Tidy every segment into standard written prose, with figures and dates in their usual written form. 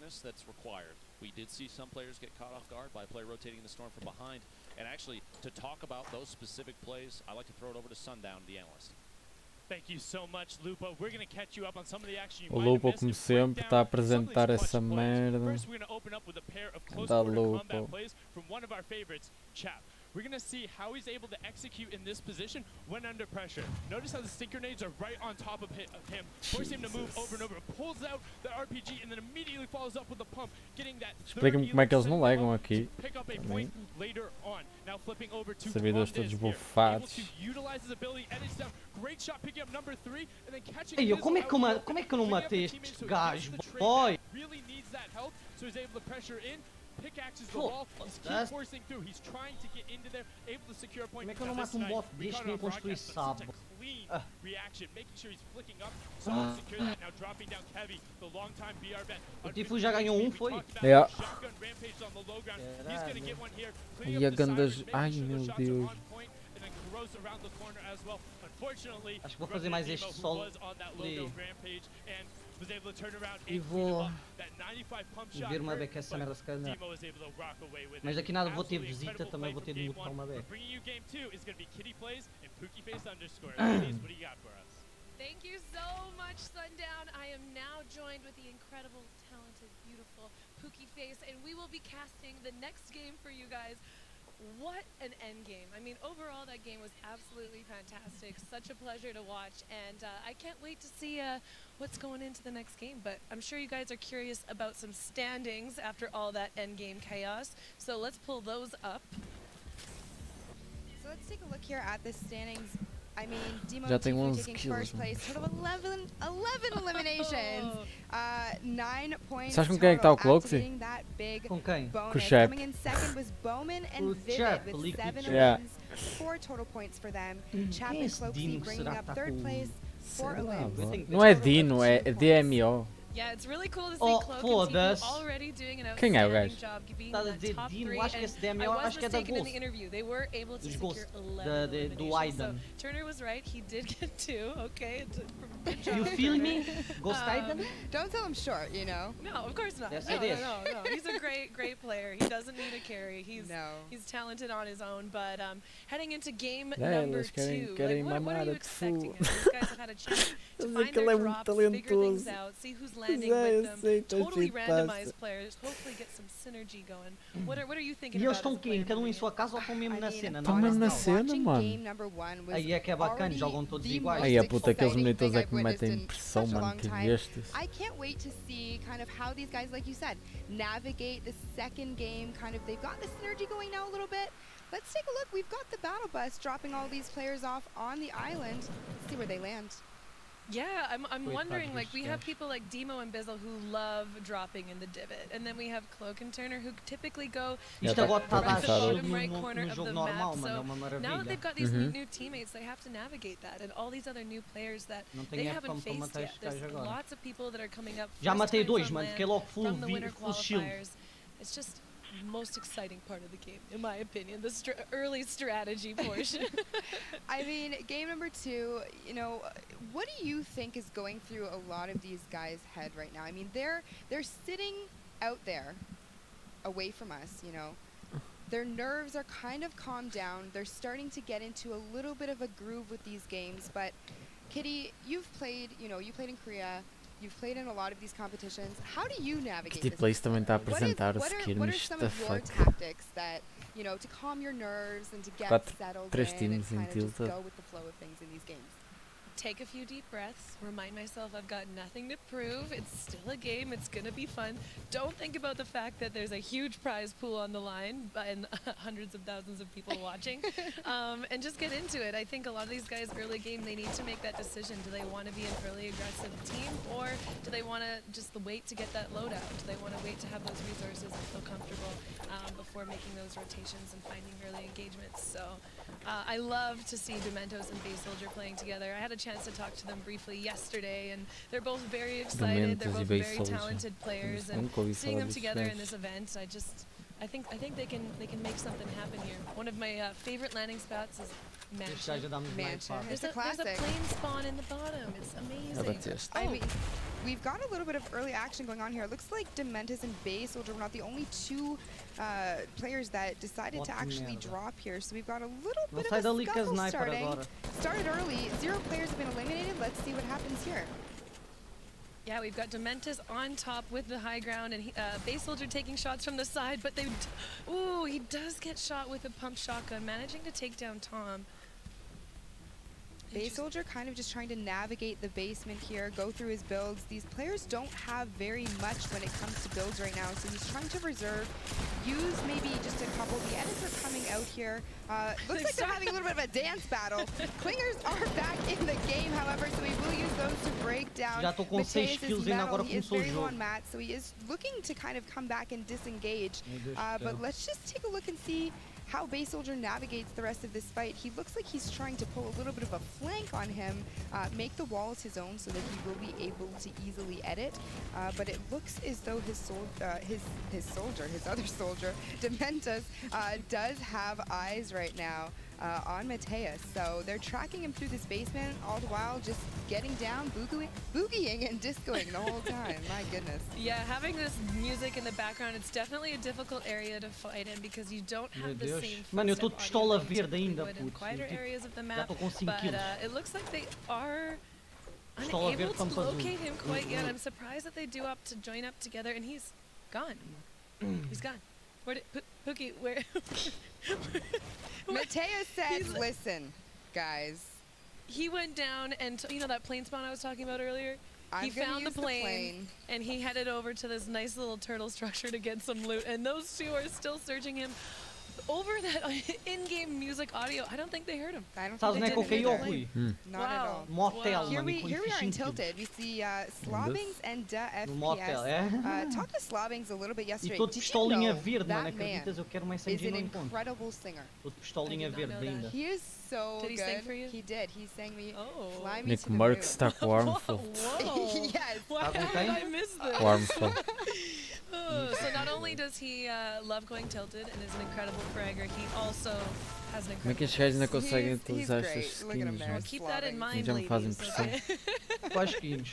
awareness that's required. We did see some players get caught off guard by a player rotating the storm from behind. And actually, to talk about those specific plays, I like to throw it over to Sundown, the analyst. Thank you so much, Lupo. We're going to catch you up on some of the action you O might have Lupo, missed como and sempre, break está a down some of these apresentar clutch essa plays. merda. First, we're going to open up with a pair of close Da quarter Lupo. combat plays from one of our favorites, Chap. We're going to see how he's able to execute in this position when under pressure. Notice how the stink grenades are right on top of him, forcing him to move over and over. Pulls out the RPG and then immediately follows up with a pump, getting that Explica-me como é que eles não legam aqui. pick up a point later on. Now flipping over to Servidores todos bufados. utilize his ability, edits down. Great shot picking up number 3 and then catching. Ei, como é que eu não matei este gajo? Boy! Really needs that help, so he's able to pressure in. Pickaxes the wall, he's keep forcing through, he's trying to get into there, able to secure a point. Como é que eu não mato bot deste nem construir sabo? Clean reaction, making sure he's flicking up, so secure that, now dropping down Kevy, the long time BR bet. O Tifu já ganhou foi? É. Shotgun rampage on the low ground, he's gonna get one here, E a gandas... Ai meu Deus. around the corner as well. Unfortunately, acho que vou fazer mais este solo ali. E vou ver uma beca essa merda se calhar. Mas daqui nada vou ter visita, também vou ter de mutar uma beca. Thank you so much, Sundown. I am now joined with the incredible, talented, beautiful Pookie Face, and we will be casting the next game for you guys. What an end game. I mean, overall, that game was absolutely fantastic. Such a pleasure to watch, and I can't wait to see what's going into the next game. But I'm sure you guys are curious about some standings after all that end game chaos. So let's pull those up. So let's take a look here at the standings. I mean, Demo Já tem Tifu 11 taking first place, total of 11 eliminations, 9 points. Sabes com quem é que está o total, Cloxy? activating that big Com quem? bonus. Com o Shep. Coming in second was Bowman and O Vivid Shep, with Liquid 7 Shep. Yeah. wins, 4 total points for them. Chap Quem é and esse Cloxy Dino que bringing será up que está third com... place, 4 wins. Não é Dino, é DMO. Yeah, it's really cool to see Oh, Cloak and foda-se. Tifu already doing an Quem é o outstanding gajo? job being Está a in that dizer top Dino, 3. acho que esse And DMO I was acho que é da mistaken in the Ghost. interview. They were able to Dos secure Ghost, 11 do eliminations. So Aiden. Turner was right. He did get 2. Okay. You feel me? Ghost Aiden? Don't tell him short, you know? No, of course not. Yes, No, it is. no. He's a great player. He doesn't need a carry. He's No. he's talented on his own. But heading into game É, number eles 2, querem like, what are mamar you a expecting? Tifu. These guys have had a chance to Eles find é que ele their é muito drops, figure things talentoso. out, see who's landing Já, eu with them, sei, tá totally cheio de randomized players, hopefully get some synergy going. What are you thinking E eles about estão as a player quem? Cada um em moving sua casa ou estão mesmo I na mean, cena? Estão Não, mesmo na não. cena, watching mano. game number 1 was Aí é que é bacana, already jogam todos the iguais. most Aí a puta, aqueles exciting monitores thing é I've que me witnessed metem in pressão, such a mano, long que time. bestas. I can't wait to see kind of how these guys, like you said, navigate the second game. Kind of, they've got the synergy going now a little bit. Let's take a look. We've got the battle bus dropping all these players off on the island. Let's see where they land. Yeah, I'm Wait, wondering, like, we have gosh. people like Demo and Bizzle who love dropping in the divot, and then we have Cloak and Turner who typically go Já Isto tá agora está a dar right começado. shield right no corner of jogo the normal, map. mano, é So uma now that maravilha. they've got these Uhum. new teammates, they have to navigate that, and all these other new players that Não they tenho haven't F para faced matar yet. este There's gajo agora. lots of people that are coming up. Já first matei time dois, from mano, land, fiquei logo full, from the winter full shield. qualifiers. It's just most exciting part of the game, in my opinion, the early strategy portion. I mean, game number 2, you know, what do you think is going through a lot of these guys' head right now? I mean, they're sitting out there away from us, you know. Their nerves are kind of calmed down. They're starting to get into a little bit of a groove with these games. But Kitty, you've played, you know, you played in Korea. You've played in a lot of these competitions. How do you navigate Kitty this? Place também está a What is- apresentar o what are Skirmish, some the of your fuck. tactics that, you know, to calm your nerves and to get settled três in and teams em kind of just Tilted. go with the flow of things in these games? Take a few deep breaths, remind myself I've got nothing to prove, it's still a game, it's gonna be fun. Don't think about the fact that there's a huge prize pool on the line and hundreds of thousands of people watching, and just get into it. I think a lot of these guys early game, they need to make that decision. Do they want to be an early aggressive team, or do they want to just wait to get that loadout? Do they want to wait to have those resources and feel comfortable before making those rotations and finding early engagements? So I love to see Dementos and Base Soldier playing together. I had a chance to talk to them briefly yesterday, and they're both very excited. They're Dementos e both Base very Soldier. talented players, and Nunca ouvi seeing falar them desses together in gajos. this event, I just I think they can make something happen here. One of my favorite landing spots is Mansion. Mansion. There's It's a classic. There's a plane spawn in the bottom. It's amazing. I mean, we've got a little bit of early action going on here. It looks like Dementis and Bay Soldier were not the only two players that decided to actually drop here. So we've got a little bit of a scuffle starting. Started early. 0 players have been eliminated. Let's see what happens here. Yeah, we've got Dementis on top with the high ground, and Bay Soldier taking shots from the side, but ooh, he does get shot with a pump shotgun, managing to take down Tom. Bay Soldier kind of just trying to navigate the basement here, go through his builds. These players don't have very much when it comes to builds right now, so he's trying to reserve, use maybe just a couple. The edits are coming out here. Looks like they're having a little bit of a dance battle. Clingers are back in the game, however, so he will use those to break down Mateus's metal. He is very low on mat, so he is looking to kind of come back and disengage. But let's just take a look and see how Bay Soldier navigates the rest of this fight. He looks like he's trying to pull a little bit of a flank on him, make the walls his own so that he will be able to easily edit. But it looks as though his other soldier, Dementis, does have eyes right now on Mateus. So they're tracking him through this basement, all the while just getting down, boogieing and discoing the whole time. My goodness. Yeah, having this music in the background, it's definitely a difficult area to fight in because you don't have the same Mano, eu estou de pistola verde ainda, in quieter areas of the map, estou com 5 but kills. It looks like they are Pistola unable verde to locate him quite yet. I'm surprised that they do opt to join up together, and he's gone. He's gone. Where did Pookie? Where? Mateus said, "Listen, guys." He went down, and you know that plane spawn I was talking about earlier? He found the plane, and he headed over to this nice little turtle structure to get some loot, and those two are still searching him. Over that in-game music audio, I don't think they heard him. I don't think they did either. Not at all. Motel, here we are in Tilted. We see Slobings and FPS. Talked to Slobings a little bit yesterday. Estou de pistolinha verde, mano. That man Acreditas? Eu quero mais is SMG an no encontro. incredible singer. Estou de pistolinha verde ainda. He is so Did he sing for you? He did. He sang me Fly Me Nick to the Mark Moon. está com o Armful. Yes. Why did I miss this? O Armful. So not only does he love going tilted and is an incredible fragger, he also has an Como é que incredible estes gajos ainda conseguem utilizar great. estas Look at him skins, there. mano? Keep that in mind, Já me fazem ladies. pressão. Quais skins?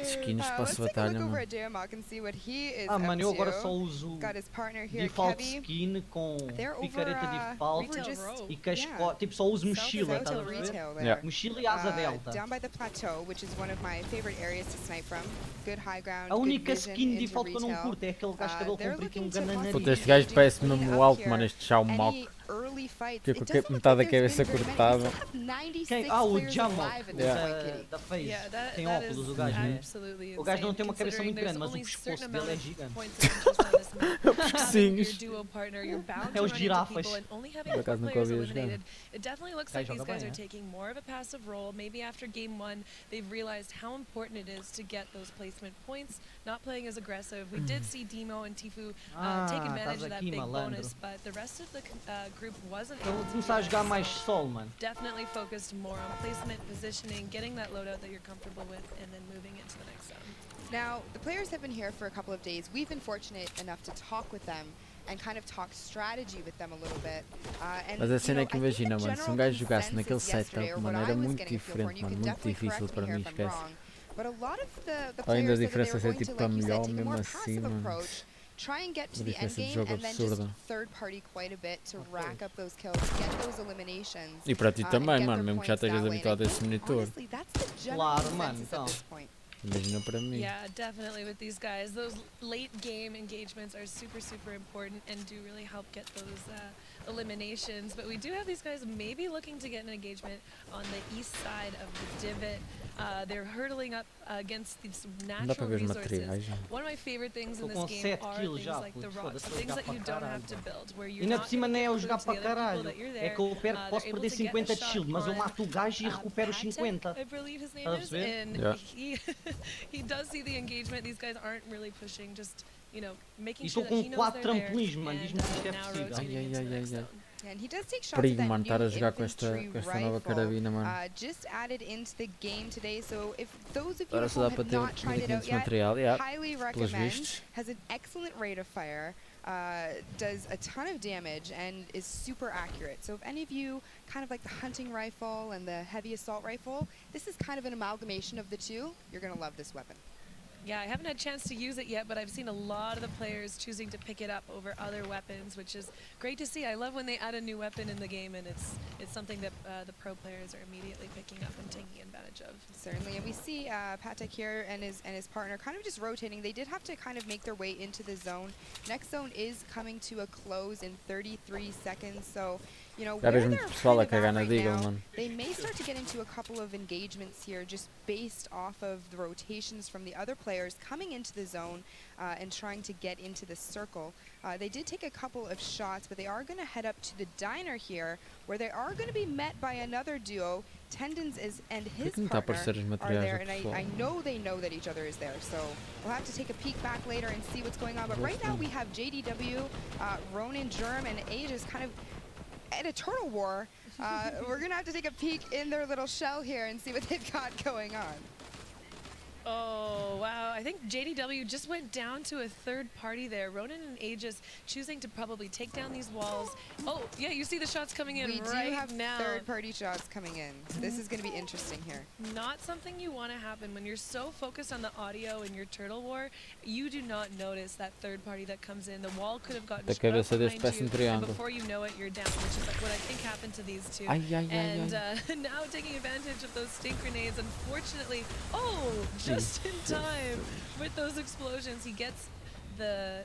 Skins para Let's a take a batalha, look over mano. at JMOC and see what he is Ah, up mano, eu agora to. só uso Got his partner here, default Kevy. skin com They're over, picareta default over just e casco. Tipo, só uso mochila, estás a ver? retail there. Yeah. Mochila e asa delta. Down by the plateau, which is one of my favorite areas to snipe from. Good high ground. A única good vision skin into default que eu não retail. curto é aquele gajo de cabelo They're comprido e um looking to grande nariz. Puta, este gajo parece mesmo o alto, mano, este Xiao Mok. Any early fights. Tipo, It doesn't look metade da like there's cabeça been very many. cortada. We still have 96 Quem? Ah, o players Jamok alive at this point, Kitty. da FaZe. Yeah, that Tem is óculos o gajo, né? absolutely O gajo não insane, tem uma cabeça muito considering grande, mas o there's only pescoço certain dele é amount of gigante. points that you just on this map. Having your Focinhos. duo partner, you're bound É to os run into girafas. people, and only having Por 4 acaso nunca players ouvi a jogar. eliminated, it definitely looks like Joga these guys bem, are é? taking more of a passive role. Maybe after game 1, they've realized how important it is to get those placement points, not playing as aggressive. We did see Demo and Tifu take advantage of that aqui, big malandro. bonus, but the rest of the group wasn't Eu able vou to começar a do jogar that. mais solo, mano. Definitely focused more on placement, positioning, getting that loadout that you're comfortable with, and then moving into the next zone. Now, the players have been here for a couple of days. We've been fortunate enough to talk with them and kind of talk strategy with them a little bit. Mas a cena é que imagina, mano, se um gajo jogasse naquele setup, mano, era muito diferente, mano, muito difícil para mim, esquece. But a lot of the Além da players diferença that they ser were going tipo to, para like you said, melhor, take a mesmo more assim, passive mano. approach, try and get to Uma the end diferença de game jogo and then just absurda. third party quite a bit to rack up those kills, get those eliminations. E para ti and também, get mano, their mesmo que já points that estejas way. And I habituado a esse think, monitor. honestly, that's the general Claro, mano, consensus então. at this point. Imagina para mim. Yeah, definitely with these guys. Those late game engagements are super, super important and do really help get those eliminations. But we do have these guys maybe looking to get an engagement on the east side of the divot. They're hurtling up against these natural resources. One of my favorite things in this game are things like the rocks, the things that you don't have to build, where you're Ainda not por cima gonna nem é get o jogar clues to the para other people caralho. that you're É there. que eu posso They're perder able to get 50 a de shield, mas eu shot mato o gajo e recupero os Patek, 50. I believe his name Estás a is, perceber? and Yeah. he does see the engagement. These guys aren't really pushing, just, you know, making E sure estou that he com knows 4 they're there, trampolins, mano, and diz-me que isto é now possível. rotating into the next zone. And he does take shots Perigo, at that mano, estar a new jogar com esta infantry nova rifle, carabina, mano. just added into the game today. So if those of you Agora at só dá home para have ter not tried it out 1500 yet, material, yeah, highly pelos recommend. vistos. Has an excellent rate of fire. does a ton of damage and is super accurate. So if any of you kind of like the hunting rifle and the heavy assault rifle, this is kind of an amalgamation of the two. You're going to love this weapon. Yeah, I haven't had a chance to use it yet, but I've seen a lot of the players choosing to pick it up over other weapons, which is great to see. I love when they add a new weapon in the game, and it's something that the pro players are immediately picking up and taking advantage of. Certainly, and we see Patek here and his partner kind of just rotating. They did have to kind of make their way into the zone. Next zone is coming to a close in 33 seconds, so you know, where they're kind of at right now, they may start to get into a couple of engagements here just based off of the rotations from the other players coming into the zone and trying to get into the circle. They did take a couple of shots, but they are going to head up to the diner here, where they are going to be met by another duo. Tendons and his partner are there, and I know they know that each other is there, so we'll have to take a peek back later and see what's going on. But right now we have JDW, Ronin, Germ, and Aegis kind of at a turtle war. We're gonna have to take a peek in their little shell here and see what they've got going on. Oh, wow. I think JDW just went down to a third party there. Ronin and Aegis choosing to probably take down these walls. Oh, yeah, you see the shots coming in right now. We do have third-party shots coming in. So this is going to be interesting here. Not something you want to happen. When you're so focused on the audio in your Turtle War, you do not notice that third party that comes in. The wall could have gotten shut up behind you, and before you know it, you're down, which is what I think happened to these two. And now taking advantage of those stink grenades, unfortunately, just in time with those explosions, he gets the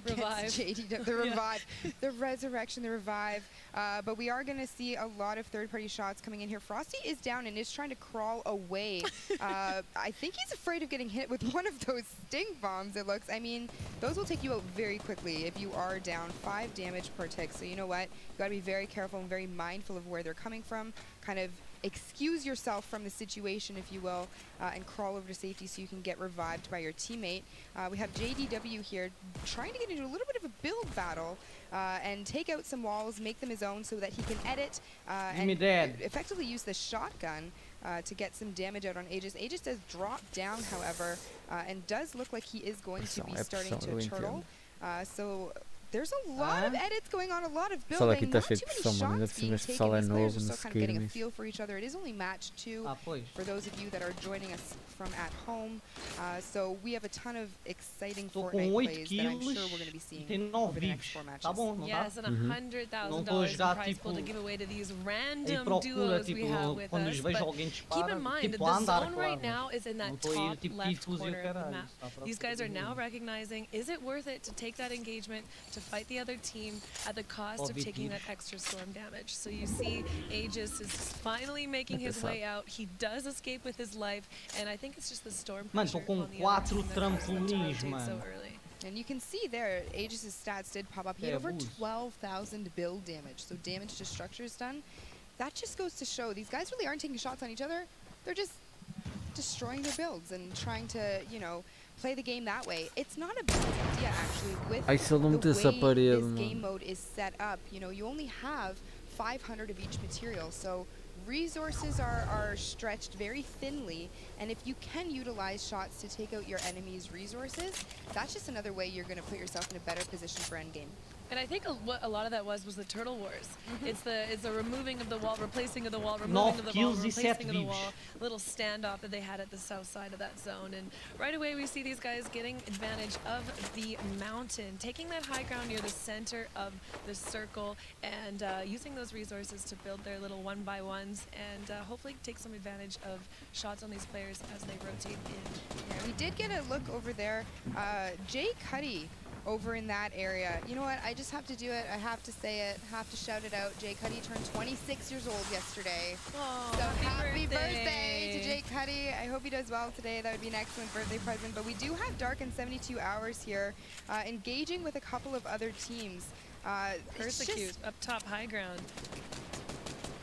revive. The revive, the resurrection, the revive. But we are going to see a lot of third-party shots coming in here. Frosty is down and is trying to crawl away. I think he's afraid of getting hit with one of those stink bombs, it looks. I mean, those will take you out very quickly if you are down. 5 damage per tick. So you know what? You got to be very careful and very mindful of where they're coming from. Kind of excuse yourself from the situation, if you will, and crawl over to safety so you can get revived by your teammate. We have JDW here trying to get into a little bit of a build battle and take out some walls, make them his own so that he can edit and effectively use the shotgun to get some damage out on Aegis. Aegis does drop down, however, and does look like he is going to be starting to turtle. So there's a lot of edits going on, a lot of building, not too many shots being taken. These players are still kind of getting a feel for each other. It is only match 2 for those of you that are joining us from at home. So we have a ton of exciting Fortnite plays that I'm sure we're going to be seeing over the next 4 matches. Yes, and $100,000 in prize pool to give away to these random duos we have with us. But keep in mind, the zone right now is in that top left corner of the map. These guys are now recognizing, is it worth it to take that engagement, to fight the other team at the cost of taking that extra storm damage? So you see Aegis is finally making his way out. He does escape with his life, and I think it's just the storm pressure on the other team that caused them to rotate so early. And you can see there, Aegis' stats did pop up. He had over 12,000 build damage, so damage to structures done. That just goes to show these guys really aren't taking shots on each other. They're just destroying their builds and trying to, you know, play the game that way. It's not a bad idea, actually, with the way this game mode is set up. You know, you only have 500 of each material, so resources are stretched very thinly, and if you can utilize shots to take out your enemy's resources, that's just another way you're going to put yourself in a better position for endgame. And I think what a lot of that was the Turtle Wars. It's the removing of the wall, replacing of the wall, removing of the wall, replacing of the wall. Little standoff that they had at the south side of that zone. And right away we see these guys getting advantage of the mountain, taking that high ground near the center of the circle, and using those resources to build their little 1x1s and hopefully take some advantage of shots on these players as they rotate in. Yeah, we did get a look over there. Jay Cuddy over in that area. You know what? I just have to do it. I have to say it. Have to shout it out. Jay Cuddy turned 26 years old yesterday. Aww, so happy birthday to Jay Cuddy. I hope he does well today. That would be an excellent birthday present. But we do have Dark in 72 Hours here, engaging with a couple of other teams. Persecute up top high ground.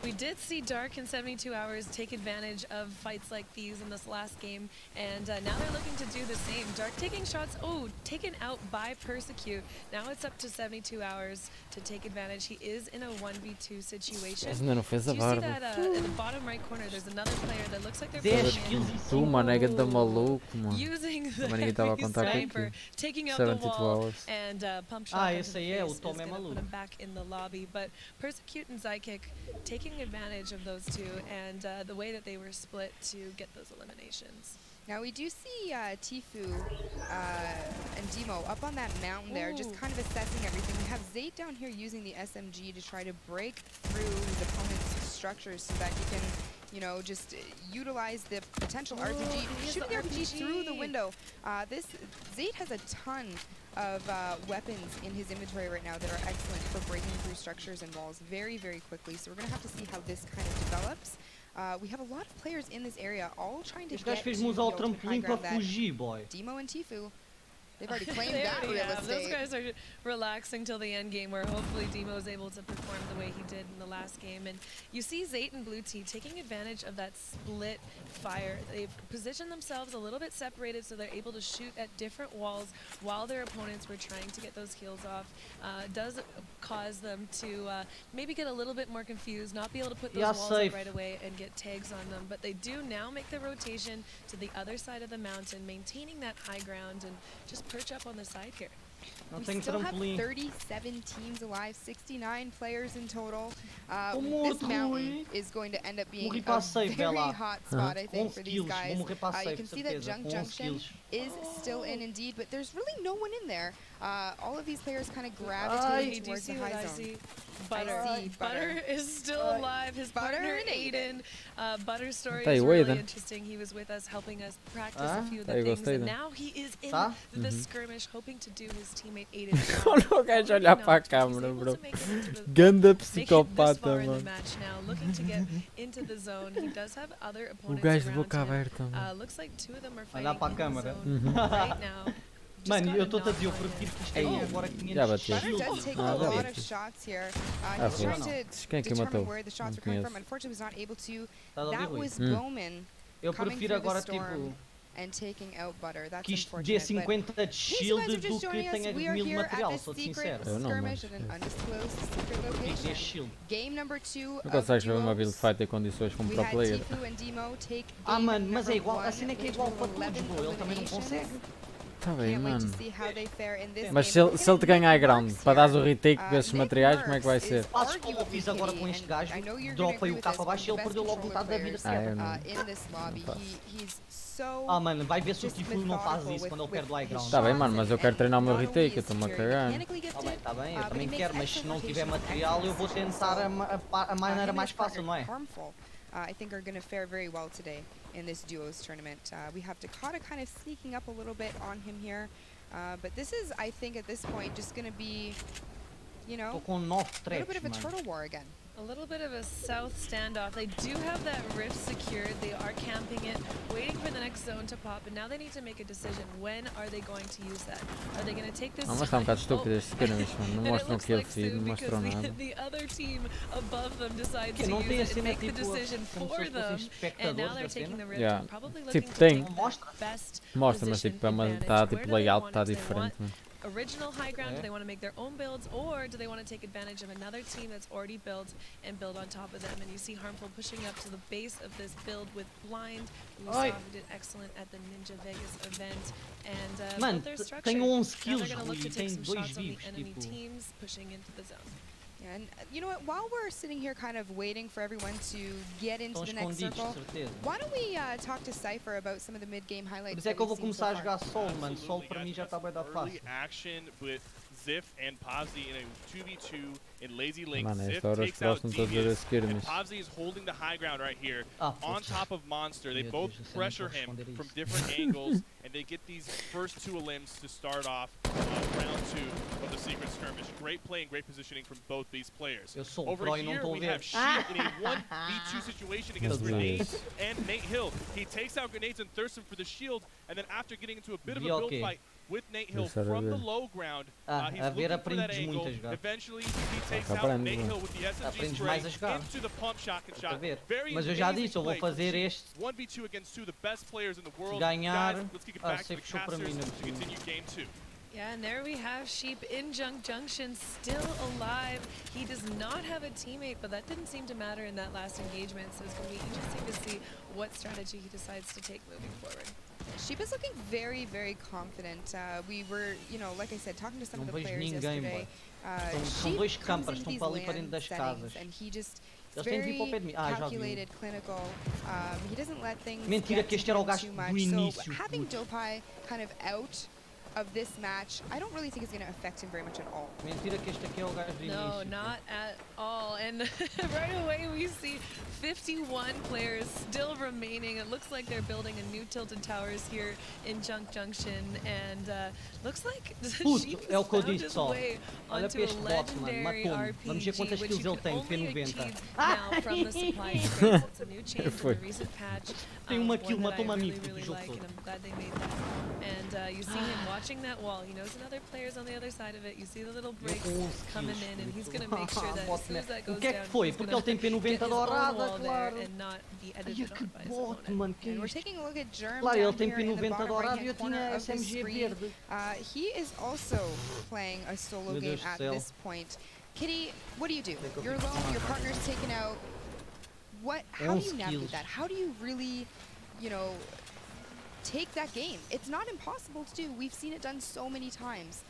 We did see Dark in 72 Hours take advantage of fights like these in this last game, and now they're looking to do the same. Dark taking shots, taken out by Persecute. Now it's up to 72 Hours to take advantage. He is in a 1v2 situation. Do you see that in the bottom right corner, there's another player that looks like they're using Mas ninguém estava a contar com aquilo. 72 hours. And pump shot esse aí é o Tom é maluco. Back in the lobby, but Persecute and Zykick taking advantage of those two and the way that they were split to get those eliminations. Now we do see Tfue and Demo up on that mountain there, just kind of assessing everything. We have Zayt down here using the SMG to try to break through the opponent's structures so that he can, you know, just utilize the potential RPG, shooting the RPG through the window. This Zayt has a ton of weapons in his inventory right now that are excellent for breaking through structures and walls very, very quickly. So we're going to have to see how this kind of develops. We have a lot of players in this area, all trying to get to high ground that Demo and Tfue, they've already claimed that real estate. Those guys are relaxing till the end game, where hopefully Demo is able to perform the way he did in the last game. And you see Zayt and Blue T taking advantage of that split fire. They've positioned themselves a little bit separated so they're able to shoot at different walls while their opponents were trying to get those kills off. Does cause them to maybe get a little bit more confused, not be able to put those walls up right away and get tags on them. But they do now make the rotation to the other side of the mountain, maintaining that high ground and just perch up on the side here. We still have 37 teams alive, 69 players in total. This mountain is going to end up being a very hot spot, I think, for these guys. You can see that Junction is still in indeed, but there's really no one in there. All of these players kind of gravitate towards the high zone. Butter is still alive. His partner Aiden. Butter's story is really interesting. He was with us, helping us practice a few of the things, and now he is in the skirmish, hoping to do his teammate Aiden. Olha o gajo olhar para a câmera, bro. Ganda psicopata, mano. Looking to get into the zone. He does have other opponents o gajo de boca aberta, mano. Looks like two of them are fighting olhar para a câmera. Right now. Mano, eu estou-te a dizer, eu prefiro que isto aí agora 500 shield. Butter does take a lot of shots here. He's trying to determine where the shots are coming from. Unfortunately, was not able to. That was Bowman coming through the storm and taking out Butter. That's que isto dê 50 de shield do que tenha 1000 de material, sou sincero. Eu não, mano. Shield. Game number 2. Não consegues ver uma build fight em condições como pro player. Mano, mas é igual, a cena é que é igual para todos, bro. Ele também não consegue. Tá bem, mano. Mas se ele te ganhar ground para dar o retake desses materiais, como é que vai ser? Fazes como eu fiz agora com este gajo, dropei o capa abaixo e ele perdeu logo metade da vida. Mano, vai ver se o Tfue não faz isso quando ele perde o high ground. Tá bem, mano, mas eu quero treinar o meu retake, eu estou-me a cagar. Tá bem, eu também quero, mas se não tiver material eu vou tentar a maneira mais fácil, não é? I think are going to fare very well today in this duos tournament. We have Dakota kind of sneaking up a little bit on him here, but this is, I think, at this point, just going to be, you know, a little bit of a turtle war again. A little bit of a south standoff. They do have that rift secured. They are camping it, waiting for the next zone to pop, and now they need to make a decision. When are they going to use that? Are they going to take this? Mas está um bocado estúpido este Skirmish, mano. Não mostram o que ele fez, não mostrou nada. The other team above them decides to use it and make the decision for them, and now they're taking the rift and probably looking to take the best mostra, mas tipo, está tipo layout, está diferente. Original high ground, do they want to make their own builds, or do they want to take advantage of another team that's already built and build on top of them? And you see Harmful pushing up to the base of this build with Blind, who we did excellent at the Ninja Vegas event, and built their structure. Now they're going to look to take some shots on the enemy teams pushing into the zone. And you know what, while we're sitting here kind of waiting for everyone to get into the next circle, why don't we talk to Cypher about some of the mid-game highlights? Por isso é que eu vou começar a jogar solo, mano. Solo para mim já está bem da fácil. Action with Ziff and Pazzi in a 2v2 in Lazy Link. Mano, Ziff takes out Devious, and Pazzi is holding the high ground right here on top of Monster. They both pressure him from different angles, and they get these first two elims to start off round 2 of the Secret Skirmish. Great play and great positioning from both these players. Over here, we have Sheep in a 1v2 situation against Grenades and Nate Hill. He takes out Grenades and thirsts him for the shield, and then after getting into a bit of a build fight with Nate Hill from the low ground, he's looking for that angle. Eventually, he takes out Nate Hill with the SMG spray into the pump shotgun shot. Mas eu já disse, eu vou fazer este 1v2 against two of the best players in the world. ganhar. Guys, let's kick it back to the casters to continue game 2. Yeah, and there we have Sheep in Junction, still alive. He does not have a teammate, but that didn't seem to matter in that last engagement, so it's going to be interesting to see what strategy he decides to take moving forward. Sheep is looking very, very confident. We were, you know, like I said, talking to some of the players yesterday. São dois campers, estão para ali para dentro das casas. And he just Eles têm de vir para o pé de mim. Ah, já vi. calculated, clinical. He doesn't let things Mentira get que este era o gajo too do much. So início. having Dopai kind of out of this match, I don't really think it's going to affect him very much at all. Mentira que este aqui é o gajo do início. No, not at all. And right away we see 51 players still remaining. It looks like they're building a new Tilted Towers here in Junction, and looks like Sheep é o que eu found disse his só. way Olha onto para a este bot, mano, legendary matou-me. Vamos ver quantas RPG, which kills you ele can tem, only P90. achieve now from the supply crates. It's a new change in the recent patch. Tem uma kill, one that matou-me I a mim, really, porque really o jogo like, todo. and I'm glad they made that. And you see him watching that wall. He knows another player's on the other side of it. You see the little breaks coming in, and he's going to make sure that as soon as that goes O que é down, que foi? he's Porque gonna ele tem P90 get his own dourada, wall there claro. and not be Ai, edited que on by his bot, opponent. mano, que And we're isto? taking a look at Germ Claro, down ele tem here in the P90 bottom dourada e right-hand eu corner tinha of the SMG screen. verde. He is also playing a solo Meu game Deus do at céu. this point. Kitty, what do you do? You're alone, your partner's taken out. How do you navigate that? How do you really, you know, take that game? It's not impossible to do. We've seen it done so many times.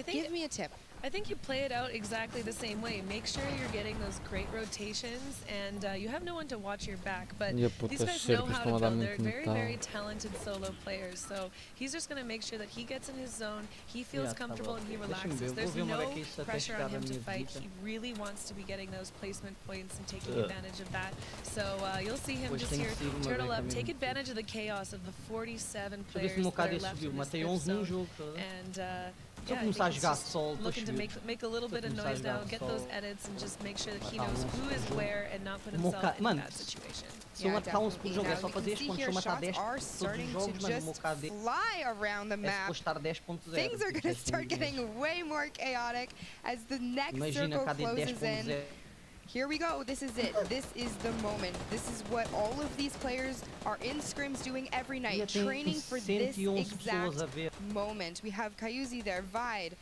Give me a tip. I think you play it out exactly the same way. Make sure you're getting those great rotations, and you have no one to watch your back, but these guys know how to build. They're very, very talented solo players, so he's just going to make sure that he gets in his zone, he feels comfortable, and he relaxes. There's no pressure on him to fight. He really wants to be getting those placement points and taking advantage of that. So you'll see him just here turtle up, take advantage of the chaos of the 47 players that are left in this zone, and Se eu começar a jogar solo, looking to make a little bit of noise now, get those edits, and just make sure that he knows who is where and not put himself in that situation. Se eu marcar 11 por jogo é só fazer este ponto, se eu matar 10 todos os jogos, mano, o meu KD é postar 10.0. Things are going to start getting way more chaotic as the next circle closes in. Here we go. This is it. This is the moment. This is what all of these players are in scrims doing every night, training for this exact moment. We have Kayuzi there, Vide.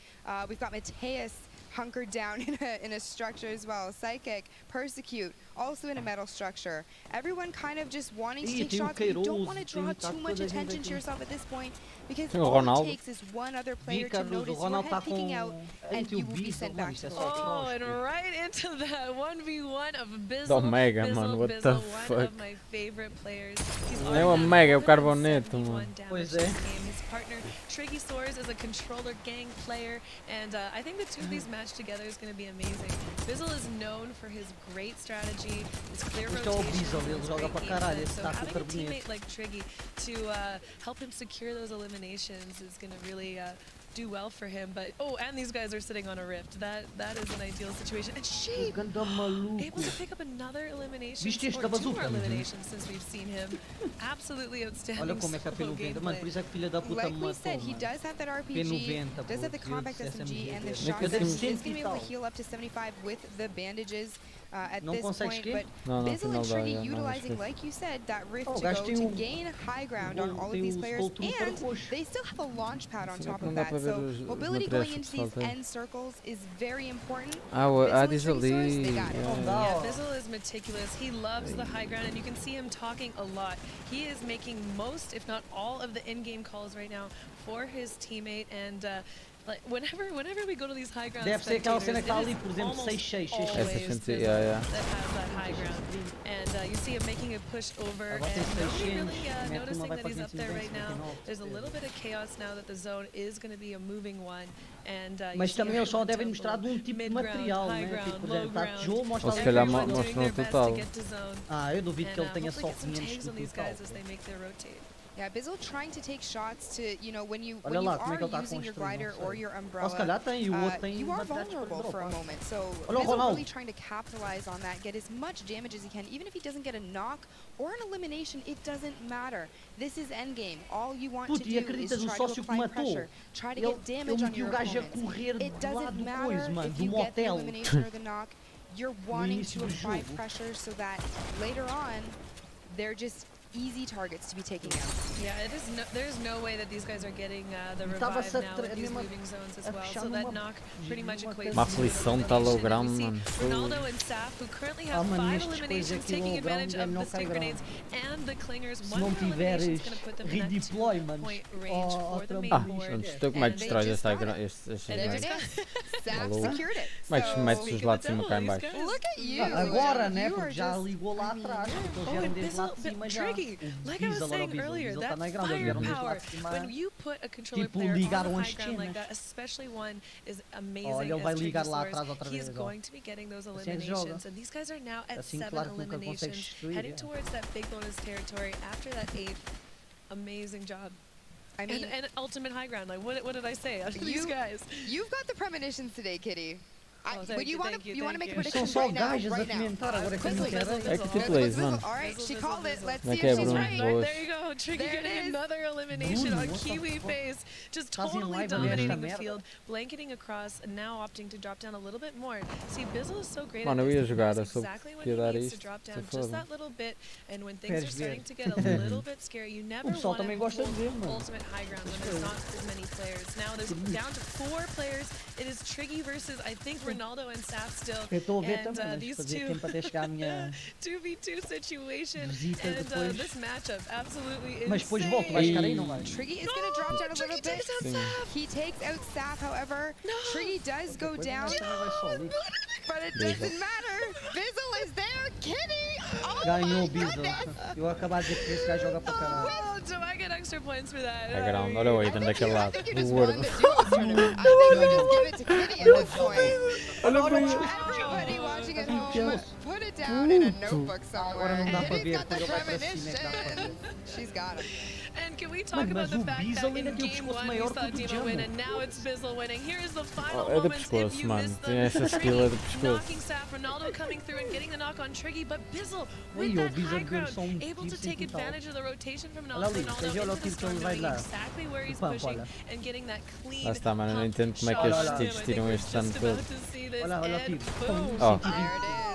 We've got Mateus hunkered down in a structure as well. Psychic, Persecute, also in a metal structure. Everyone kind of just wanting to take shots, but you don't want to draw too much attention to yourself at this point, because all it takes is one other player to notice your head peeking out, and you will be sent back to the Oh, and right into that 1v1 of Bizzle. Omega, man, what the fuck? One of my favorite players. É o Omega, é o Carboneto, mano. Pois é. His partner, Triggy Soares, is a controller gang player, and I think the two of these matched together is going to be amazing. Bizzle is known for his great strategy, his clear rotations, his great game sense, so having a teammate like Triggy to help him secure those eliminations is going to really do well for him. But and these guys are sitting on a rift. That is an ideal situation. And Sheep able to pick up another elimination, or 2 more eliminations since we've seen him. Absolutely outstanding. Olha como é que a P90, mano, por isso é que filha da puta me matou. Like we said, he does have that RPG, does have the compact SMG and the shotgun. He's going to be able to heal up to 75 with the bandages at this point. But Bizzle and Triggy utilizing, like you said, that rift to go to gain high ground on all of these players, and they still have a launch pad on top of that. So mobility going into these end circles is very important. Bizzle Bizzle is meticulous. He loves the high ground, and you can see him talking a lot. He is making most, if not all, of the in-game calls right now for his teammate, and like whenever we go to these high ground deve ser aquela cena que está ali, por exemplo, 6-6, 6-6. that has that high ground, and you see him making a push over, and nobody really noticing that he's up there right now. There's a little bit of chaos now that the zone is going to be a moving one, and mas também eles só devem mostrar de tipo de material, né? Tipo, por exemplo, está tijolo, mostra ou se calhar mostram o total. Eu duvido que ele tenha só 500 no total. Yeah, Bizzle trying to take shots to, you know, when you are using your glider or your umbrella, you are vulnerable for a moment. So Bizzle really trying to capitalize on that, get as much damage as he can. Even if he doesn't get a knock or an elimination, it doesn't matter. This is endgame. All you want to do is try to apply pressure, try to get damage on your opponents. It doesn't matter if you get the elimination or the knock. You're wanting to apply pressure so that later on, they're just easy targets to be taking out. Yeah, there's no way that these guys are getting the revive now with these moving zones as well. So that knock pretty much equates Uma aflição de low ground, mano. Ronaldo and Saf, who currently have 5 eliminations, taking advantage of the stick grenades and the clingers. One more elimination is going to put them in that 2-point range for the main board. Estou como é que destrói este Saf secured it. Mas metes os lá de cima cá em baixo. Look at you. Agora, né? Porque já ligou lá atrás. Tricky, like I was saying earlier, that firepower, when you put a controller player on the high ground like that, especially one as amazing as Tricky's Source, he's going to be getting those eliminations. And these guys are now at 7 eliminations, heading towards that big bonus territory after that 8th. Amazing job. I mean, and ultimate high ground. Like, what did I say? These guys. You've got the premonitions today, Kitty. But you want to make a prediction São só right now? gajas a comentar agora que não querem. É que tu plays, mano. Alright, she called it. Let's Como é see que é, if she's Bruno? right. Boas. There you go. Tricky getting another elimination on Kiwi Face. Just totally dominating the field. Blanketing across, and now opting to drop down a little bit more. See, Bizzle is so great at Mano, eu ia this. jogar, He knows eu só exactly when queria he dar needs to isto. drop down Se just foda. that little bit. And when things are starting to get a little bit scary, you never O pessoal want to também gosta de ver, mano. ultimate high ground when there's not as many players. Now there's down to 4 players. It is Triggy versus, I think, Ronaldo and Saf still. Eu estou a ver And também, these fazer two tempo até chegar a minha 2v2 situation, visita and depois. this matchup absolutely Mas depois insane. volto, vai ficar aí, não vai? Triggy is going to drop down a little bit. Sim. He takes out Saf, however. Triggy does go down, but it doesn't matter. Bizzle is there. Kitty! Oh Ganhou my o Bizzle. goodness! Eu acabei de dizer que esse gajo joga para caralho. Oh, do I get extra points for that? É ground, olha o Aiden daquele lado. I think you O just won gordo. the duos tournament. I think we just give it to Kitty at this point. Olha para Everybody watching at home, put it down in a notebook somewhere. Agora não dá para Kitty's ver, got the quando vai para cima é que dá para ver. premonition. She's got him. And can we talk about the fact that in game 1 we saw Dima win, and now it's Bizzle winning. Here is the final É de moments if pescoço, you mano. missed Tem them. essa skill é de Triggy pescoço. knocking Saf, Ronaldo coming through and getting the knock on Triggy, but Bizzle with Aí, that o Bizzle high deu ground, só able to take total. advantage of the rotation from Olha ali, Ronaldo seja olha o into the tiro que ele storm, vai knowing dar. exactly where he's Pump, pushing olha. and getting that clean Lá está, mano, eu não pump entendo como é que shot estes on tiros him. I tiram think este we're dano just todo. about to see this, Olha, olha o and tiro. boom. Oh. There it is.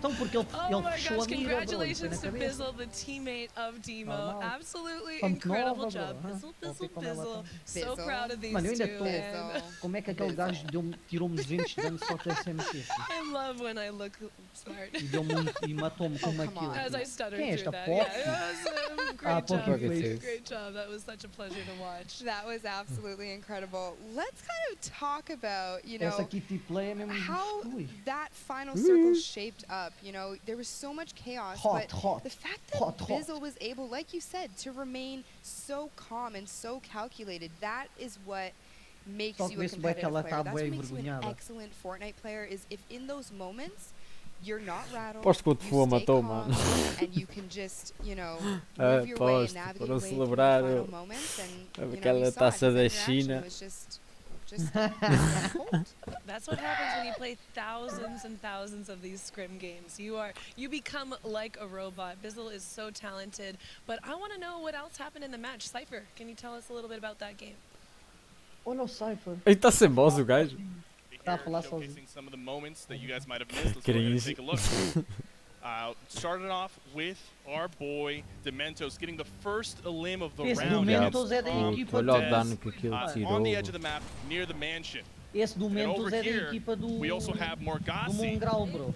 Então, porque ele Oh my fechou gosh, a mira, bro. Ele foi na congratulations to cabeça. Bizzle, the teammate of Demo. Normal. Absolutely Pump incredible nova, job. bro. Bizzle, Vou ver Bizzle, como ela Bizzle. tá. So proud of these Mano, eu ainda two. estou. And Como é que aquele gajo tirou-me 200 de dano só com esse MC? I love when I look smart. E deu-me e matou-me com aquilo. As I stuttered Quem é through esta that. Poppy? Yeah, it was great Poppy job. Face. Great job. That was such a pleasure to watch. That was absolutely incredible. Let's kind of talk about, you Essa know, Kitty Play é mesmo. how Ui. that final circle shaped up. You know, there was so much chaos, but Hot. the fact that Hot. Bizzle was able, like you said, to remain so calm and so calculated, that is what makes Só que you a vê se bué que competitive ela player. tá That's bué what makes you an envergonhada. excellent Fortnite player, is if in those moments you're not rattled, Aposto que o you Tefua stay matou, calm, mano. and you can just, you know, move your way and Aposto, navigate para your way through the celebrar final moments, and, you know, aquela we saw it. taça His da interaction China. was just cold. That's what happens when you play thousands and thousands of these scrim games. You become like a robot. Bizzle is so talented. But I want to know what else happened in the match. Cypher, can you tell us a little bit about that game? Olha o Cypher. Ele está sem voz, o gajo. Tá a falar sozinho. Showcasing some of the moments that you guys might have missed. Let's go ahead and take a look. Started off with our boy Dementos getting the first elim of the Esse round. Dementos é da from equipa Olha o Dez, dano que aquilo on the edge tirou. of the map near the mansion. Esse do And Mentos over é da here, equipa do we also have do Morgassi Mongrel, bro.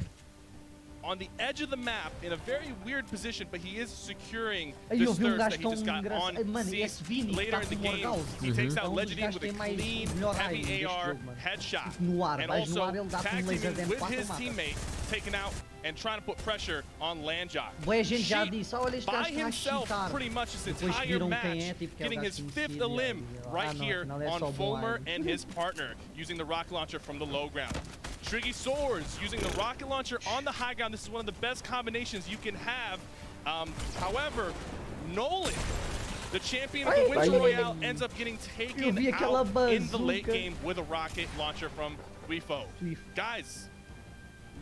on the edge of the map in a very weird position, but he is securing Aí this eu vi um thirst that gajo he tão just got engraçado. on Mano, scene. esse Vini que Later está in the com o game, Morgal. he takes É out um dos Legendine gajos with que a tem mais clean, melhor raio heavy deste AR jogo, mano. headshot. No ar, And vais no ar, also ele dá-te tag um laser teaming dentro with para his matar. teammate, taking out and trying to put pressure on Landjock. Boa gente já She, disse, olha este by gajo está a himself, cheatar. pretty much this Depois entire viram match, quem é, tipo, que é o getting gajo his fifth conhecido, elim right não, here afinal é on só bom Fulmer raio. and his partner, using the rocket launcher from the low ground. Triggy Swords using the rocket launcher on the high ground. This is one of the best combinations you can have. However, Nolan, the champion of the Winter Royale, ends up getting taken out in the late game with a rocket launcher from Weefo. Guys,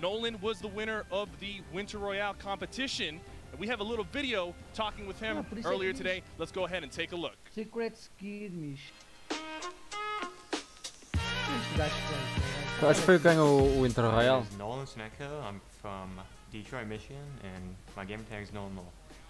Nolan was the winner of the Winter Royale competition. And we have a little video talking with him earlier today. Let's go ahead and take a look. Secret Skirmish. Este gajo tem. Acho que foi o que ganhou o Winter Royale. My name is Nolan Snecko. I'm from Detroit, Michigan, and my game tag is Nolan Mole.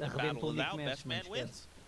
time to battle it out, best man wins.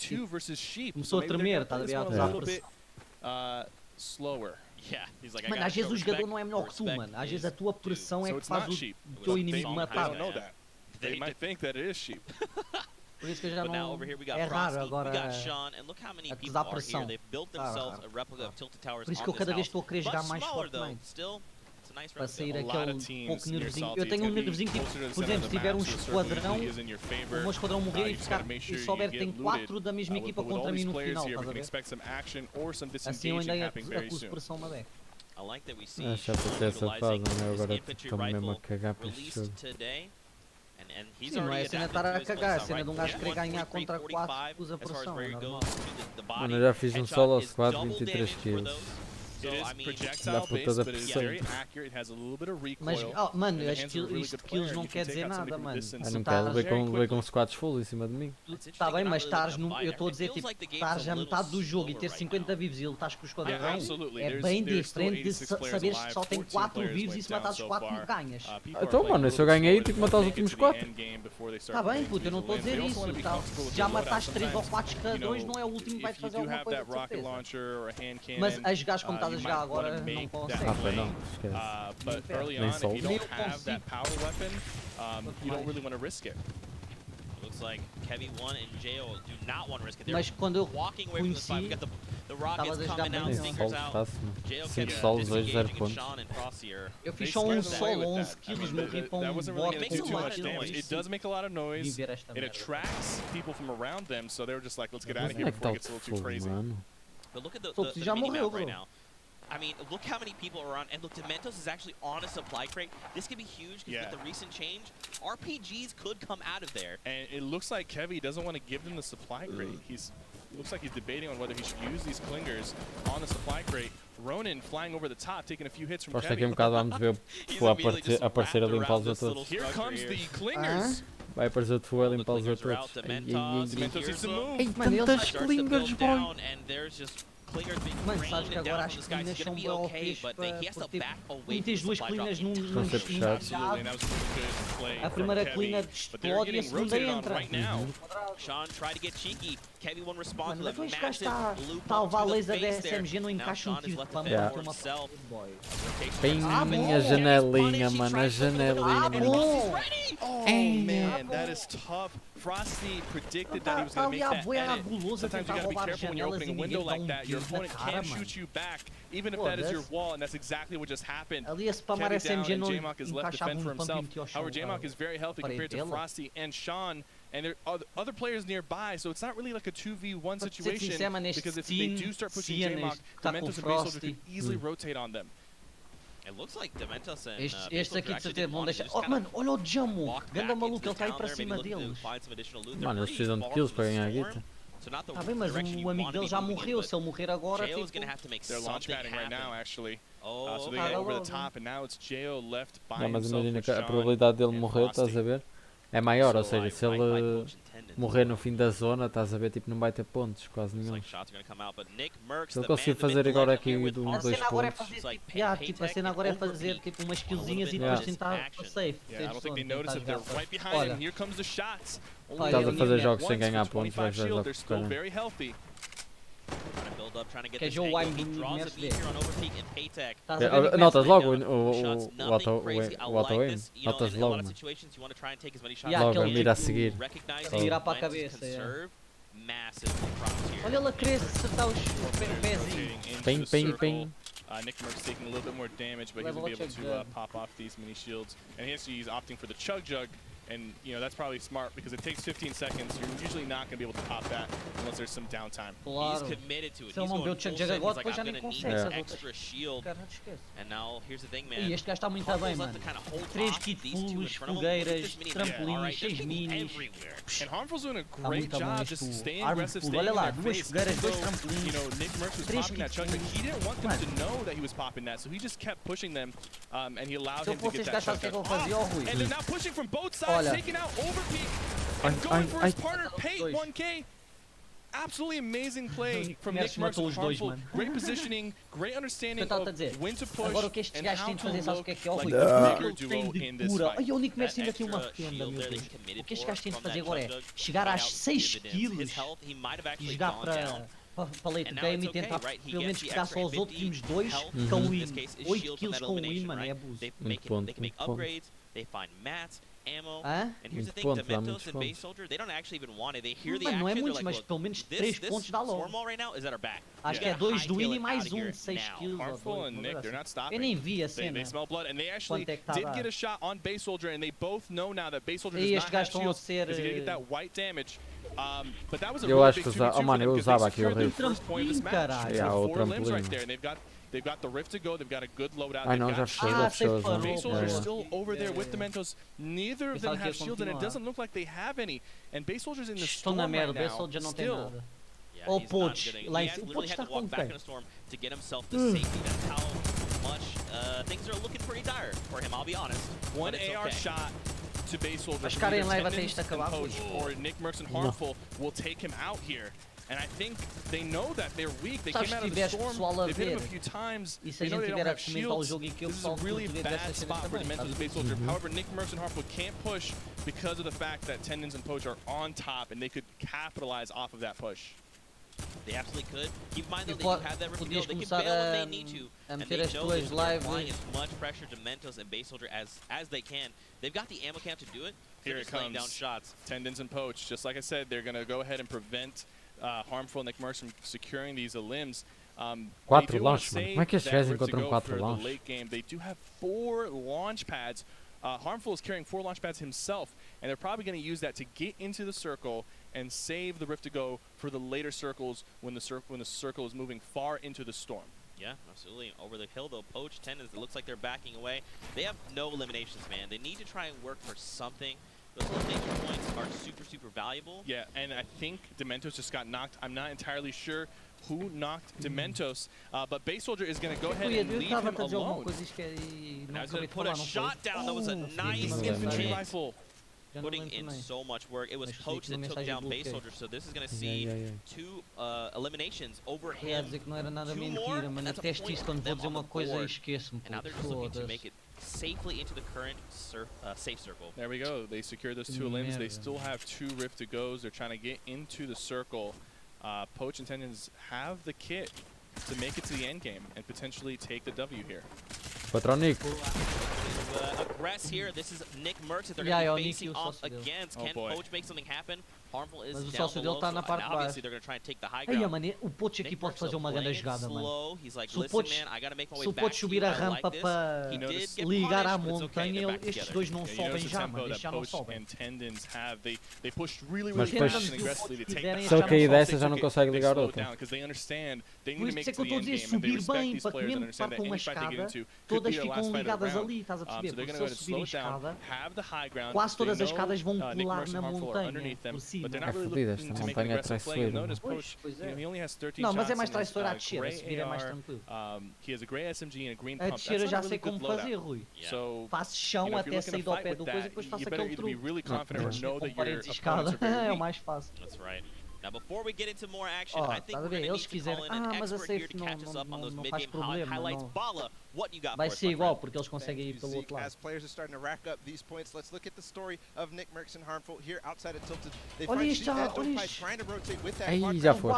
182 versus Sheep. Começou a tremer, tá ligado? A little bit slower. Yeah, he's like, mano, às vezes o jogador não é melhor que tu, mano. Às vezes a tua pressão é que faz o teu inimigo matar. They don't know that. They might think that it is Sheep. Por isso que já não... É raro agora acusar pressão. They've built themselves a replica of Tilted Towers. Por isso que eu cada vez estou a querer jogar mais Fortnite. para sair aquele pouco nervosinho. Eu tenho um nervosinho tipo, por exemplo, se tiver um esquadrão, o meu esquadrão morrer e souber que tem 4 da mesma equipa contra mim no final, estás a ver? Assim eu ainda acuso pressão uma beca. Já passei essa fase, né? Agora estou mesmo a cagar para este jogo. Sim, não é a cena de estar a cagar, a cena de um gajo querer ganhar contra 4 usa pressão, é normal. Mano, eu já fiz um solo squad 23 kills. Dá por toda a pressão. Mas, mano, as kills não quer dizer nada, mano. Não quero ver com squads full em cima de mim. Tá bem, mas estares no. Eu estou a dizer, tipo, estares a metade do jogo e ter 50 vivos e ele estás com o esquadrão é bem diferente de saberes que só tem 4 vivos e se matares os 4 não ganhas. Então, mano, se eu ganhei, tenho que matar os últimos 4. Tá bem, puto, eu não estou a dizer isso. Se já mataste 3 ou 4 esquadrões, não é o último que vai te fazer alguma coisa, de certeza. Mas a jogares como estás a jogar agora, não consegue. Ah, foi não, esquece. Nem sou. Mas quando eu conheci, estavas a jogar bem. Nem solo, está-se. 5 solos, 2, 0 pontos. Eu fiz só um solo, 11 kills, morri para um bot com 1 kill. It does make a lot of noise. It attracts people from around them, so they were just like, let's get out of here before it gets a little too crazy. But look at the mini-map right now. I mean, look how many people are on, and look, Dementos is actually on a supply crate. This could be huge because with the recent change, RPGs could come out of there. And it looks like Kevy doesn't want to give them the supply crate. Looks like he's debating on whether he should use these clingers on the supply crate. Ronin flying over the top, taking a few hits from Kevy. Aqui bocado vamos ver o aparecer a limpar os outros. Here comes the clingers. Vai aparecer o fuel e limpar os outros. Dementos needs to move. Ei, tantas clingers, boy! Mano, sabes que agora as colinas são bem OPs porque tens 2 colinas num a primeira colina explode e a segunda entra. Mano, mas este gajo está a levar laser da SMG, não encaixa um tiro de pampa para uma Bem, a janelinha, mano, a janelinha. Oh man, that is tough. Frosty predicted that he was going to make that edit. Sometimes you got to be careful when you're opening a window like that. Your opponent can shoot you back, even if that is your wall, and that's exactly what just happened. Kevy down and J-Mock is left to fend for himself. However, J-Mock is very healthy compared to Frosty and Sean, and there are other players nearby, so it's not really like a 2v1 situation, because if they do start pushing J-Mock, Dementos and Base Soldier could easily rotate on them. It looks like Dementos and este aqui de certeza vão deixar. Oh, mano, olha o Jamo! Ganda maluco, ele está aí para cima deles. Mano, eles precisam de kills para ganhar a guita. Tá bem, mas o amigo dele já morreu. Se ele morrer agora, tipo... They're launch padding right now, actually. So they get over the top, and now it's Jo left by Mas himself imagina with que a Sean probabilidade dele and morrer, Frosty. estás a ver? É maior, ou seja, se ele morrer no fim da zona, estás a ver, tipo, não vai ter pontos, quase nenhum. Se ele conseguir fazer agora aqui de 2 pontos... Tipo, a cena agora é fazer tipo umas killzinhas e depois tentar safe. Olha, here comes the shots. Estás a fazer jogos sem ganhar pontos, vais ver logo que caramba. Que é Joe Wine do Notas logo o auto-aim, notas logo, mano. Logo a mira a seguir. Virar para a cabeça, olha ele a querer acertar os pezinhos. Ping. Nick Merck's taking a little bit more damage, but he's going to be able to pop off these mini shields. And he's opting for the Chug Jug. And, you know, that's probably smart because it takes 15 seconds. You're usually not going to be able to pop that unless there's some downtime. He's committed to it. Se ele não vê o Chug Jug agora, depois já nem consegue. Extra shield. And now, here's the thing, man. E este gajo está muito bem, mano. 3 kit fulls, fogueiras, trampolins, 6 minis. And Harmful's doing a great job just staying aggressive, staying olha lá, in 2 fogueiras, 2 trampolins. You know, Nick Merckx was popping that Chug Jug. He didn't want them to know that he was popping that, so he just kept pushing them, and he allowed him to get that Chug Jug. And they're now pushing from both sides, taking out Overpeak and going for his partner, Pate 1K. Absolutely amazing play from Nick Merckx and Harmful. Great positioning, great understanding of when to push and how to look like a bigger duo in this fight. Olha, o Nick Merckx ainda tem uma fenda, meu Deus. O que este gajo tem de fazer agora é chegar às 6 kills e jogar para late game e tentar pelo menos pegar só os últimos 2 com win. 8 kills com win, mano, é abuso. Muito ponto. They find mats, ammo, and here's the thing, Dementos and Base Soldier, they don't actually even want it. They hear the action, não é they're muito, like, mas look, pelo menos 3 pontos dá logo. Storm Wall right now is at our back. Acho que é 2 do win e mais 6 kills. Harmful and Nick, they're not stopping. Eu nem vi a cena. They smell blood, and they actually did get a shot on Base Soldier, and they both know now that Base Soldier does not have shields, because he's going to get that white damage. But that was a really big 2v2 for them, because they secured their first point of this match. They have 4 limbs right there, and they've got the Rift to go, they've got a good loadout, they've got shields. Base Soldier's still over there with the Mentos. Neither of them have shields, and it doesn't look like they have any. And Base Soldier's in the storm right now, still. Oh, Poach, he has literally had to walk back in a storm to get himself to safety. That's how much things are looking pretty dire for him, I'll be honest. One AR shot to Base Soldier or Nick Mercs and Harmful will take him out here. And I think they know that they're weak. They came out of the storm, they've hit him a few times. They know they don't have shields. This is a really bad spot for Dementos and Base Soldier. However, Nick Mercs and Harmful can't push because of the fact that Tendons and Poach are on top, and they could capitalize off of that push. They absolutely could. Keep in mind though, they do have that rift to go. They can bail when they need to, and they know that they're applying as much pressure to Mentos and Base Soldier as they can. They've got the ammo camp to do it. Here it comes. Down shots. Tendons and Poach. Just like I said, they're going to go ahead and prevent Harmful Nick Mercs from securing these limbs. 4 launch, mano. Como é que estes gajos encontram 4 launch? Late game. They do have 4 launch pads. Harmful is carrying 4 launch pads himself, and they're probably going to use that to get into the circle and save the Rift to go for the later circles when the circle is moving far into the storm. Yeah, absolutely. Over the hill though, Poach, Tendons, it looks like they're backing away. They have no eliminations, man. They need to try and work for something. Those elimination points are super, super valuable. Yeah, and I think Dementos just got knocked. I'm not entirely sure who knocked Dementos, but Base Soldier is going to go ahead and leave him alone. Now he's going to put a shot down. That was a nice infantry rifle. Putting in so much work. It was Poach that took down Base Soldier, so this is going to see 2 eliminations over him. 2 more, and that's a point for them on the board. And now they're just looking to make it safely into the current safe circle. There we go. They secured those 2 limbs. They still have 2 Rift to goes. They're trying to get into the circle. Poach and Tendons have the kit to make it to the end game and potentially take the W here. Patronic. Aggress here. This is Nick Mercs that they're going to be facing off against. Can Poach make something happen? Harmful is down below, so obviously they're going to try and take the high ground. Mano, o Poach aqui pode fazer uma grande jogada, mano. Se o Poach subir a rampa para ligar à montanha, estes dois não sobem já, mano. Estes já não sobem. Mas depois, se ele cair dessa, já não consegue ligar outra. Por isso é que eu estou a dizer, subir bem, para que mesmo que partam uma escada, todas ficam ligadas ali, estás a perceber? Porque se ele subir a escada, quase todas as escadas vão colar na montanha, por cima. É fodida, esta montanha é traiçoeira. Não, mas é mais traiçoeira a descer, a subir é mais tranquilo. A descer eu já sei como fazer, Rui. Faço chão até sair do pé do coisa e depois faço aquele truque. Com parede de escada é o mais fácil. Now, before we get into more action, I think we're going to need to call in an expert here to catch us up on those mid-game highlights. Bala, what you got for us, vai ser igual, porque eles conseguem ir pelo outro lado. As players are starting to rack up these points, let's look at the story of Nick Mercs and Harmful here outside of Tilted. They find Sheep and Dopey trying to rotate with that Aí já foi.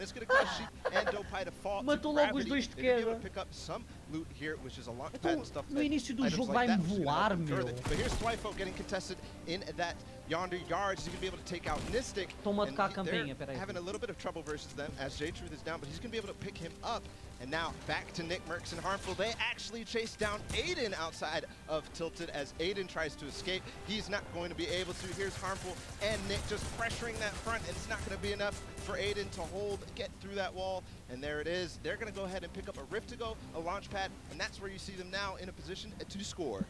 It's going to cause Sheep and Dopey to fall to gravity. They're going to be able to pick up some loot here, which is a launch pad and stuff. No início do jogo vai-me voar, meu. But here's Twyfo getting contested in that yonder yards. He's going to be able to take out Nistic. They're having a little bit of trouble versus them as J-Truth is down, but he's going to be able to pick him up. And now back to Nick Mercs and Harmful. They actually chase down Aiden outside of Tilted as Aiden tries to escape. He's not going to be able to. Here's Harmful and Nick just pressuring that front, and it's not going to be enough for Aiden to get through that wall. And there it is. They're going to go ahead and pick up a Rift to go, a launch pad, and that's where you see them now in a position to score.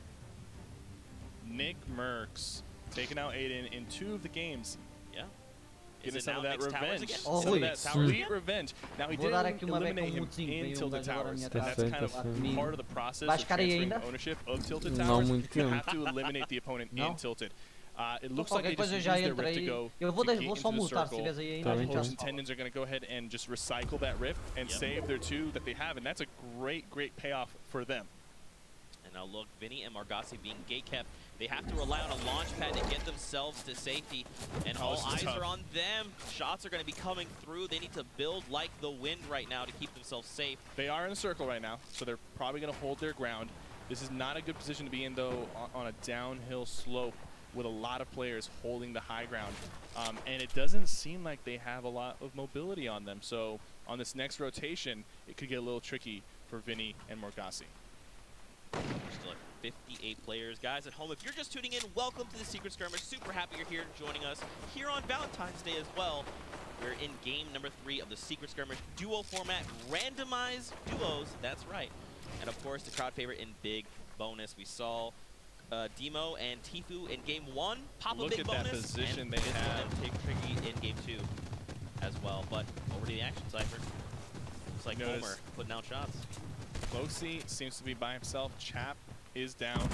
Nick Mercs taking out Aiden in 2 of the games. Yeah. Getting some of that revenge. Some of that sweet revenge. Now he did eliminate him in Tilted Towers. That's kind of part of the process of transferring ownership of Tilted Towers. You have to eliminate the opponent in Tilted. It looks like they just used their Rift to go to get into the circle. Poach and Tendons are going to go ahead and just recycle that Rift and save their 2 that they have, and that's a great, great payoff for them. And now look, Vinny and Margassi being gate kept. They have to rely on a launch pad to get themselves to safety, and all eyes are on them. Shots are going to be coming through. They need to build like the wind right now to keep themselves safe. They are in a circle right now, so they're probably going to hold their ground. This is not a good position to be in, though, on a downhill slope with a lot of players holding the high ground. And it doesn't seem like they have a lot of mobility on them. So on this next rotation, it could get a little tricky for Vinny and Morgassi. Still at 58 players. Guys at home, if you're just tuning in, welcome to the Secret Skirmish. Super happy you're here joining us here on Valentine's Day as well. We're in game number 3 of the Secret Skirmish duo format, randomized duos, that's right. And of course, the crowd favorite in big bonus. We saw Demo and Tfue in game 1 pop a big bonus. Look at that position they have. And take Tricky in game 2 as well. But over to the action, Cypher. Looks like Homer putting out shots. Cloakzy seems to be by himself. Chap is down.